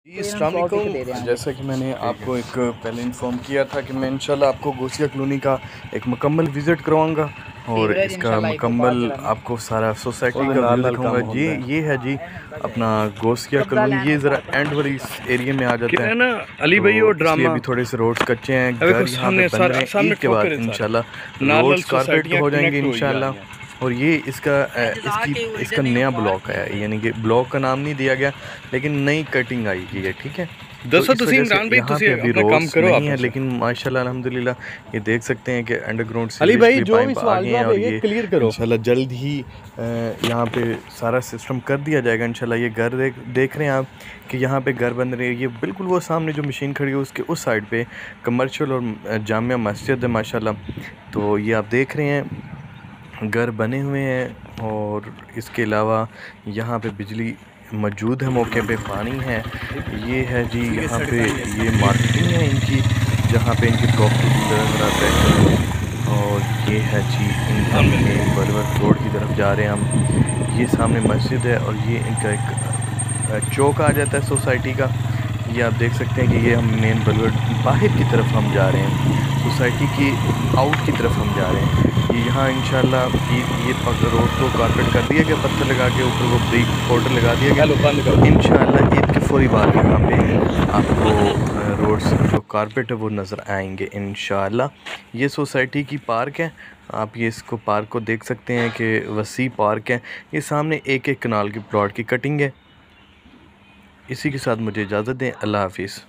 अस्सलाम वालेकुम। जैसा कि मैंने आपको एक पहले इन्फॉर्म किया था कि मैं इंशाल्लाह आपको गोसिया कॉलोनी का एक मुकम्मल विज़िट करवाऊंगा और इसका मुकम्मल आपको सारा सोसाइटी का व्यू दिखाऊंगा। ये है जी अपना गोसिया कॉलोनी। ये ज़रा एंड वाली इस एरिया में आ जाता है ना अली भाई। और ड्रामा अभी थोड़े से रोड्स कच्चे हैं, घर यहाँ पे बन रहे हैं। ईद के बाद इंशाल्लाह रोड्स कारपेट हो जाएंगे इंशाल्लाह। और ये इसका नया ब्लॉक है, यानी कि ब्लॉक का नाम नहीं दिया गया लेकिन नई कटिंग आई गई है, ठीक है। तो इस वजह से यहाँ पे अभी रोड्स नहीं है, लेकिन माशाल्लाह अल्हम्दुलिल्लाह ये देख सकते हैं कि अंडरग्राउंड सीवेज के पाइप आ गए हैं और ये इंशाल्लाह जल्द ही यहाँ पे सारा सिस्टम कर दिया जाएगा इंशाल्लाह। ये घर देख रहे हैं आप कि यहाँ पे घर बन रहे हैं। ये बिल्कुल वो सामने जो मशीन खड़ी है उसके उस साइड पे कमर्शियल और जामिया मस्जिद है माशाल्लाह। तो ये आप देख रहे हैं घर बने हुए हैं और इसके अलावा यहाँ पे बिजली मौजूद है, मौके पे पानी है। ये है जी यहाँ पे ये मार्केटिंग है इनकी, जहाँ पे इनकी प्रॉपर्टी नज़र आता है। और ये है जी इनका मेन बलवर रोड की तरफ जा रहे हैं हम। ये सामने मस्जिद है और ये इनका एक चौक आ जाता है सोसाइटी का। ये आप देख सकते हैं कि ये हम मेन बलवर बाहर की तरफ हम जा रहे हैं, सोसाइटी की आउट की तरफ हम जा रहे हैं। ये यहाँ इंशाल्लाह ये रोड को कारपेट कर दिया गया, पत्थर लगा के ऊपर वो ब्रिक पाउडर लगा दिया गया। इंशाल्लाह ईद के फौरी बाद यहाँ पे आपको रोड्स जो कारपेट है वो नज़र आएंगे इंशाल्लाह। ये सोसाइटी की पार्क है, आप ये इसको पार्क को देख सकते हैं कि वसी पार्क है। ये सामने एक कनाल की प्लॉट की कटिंग है। इसी के साथ मुझे इजाज़त दें, अल्लाह हाफिज़।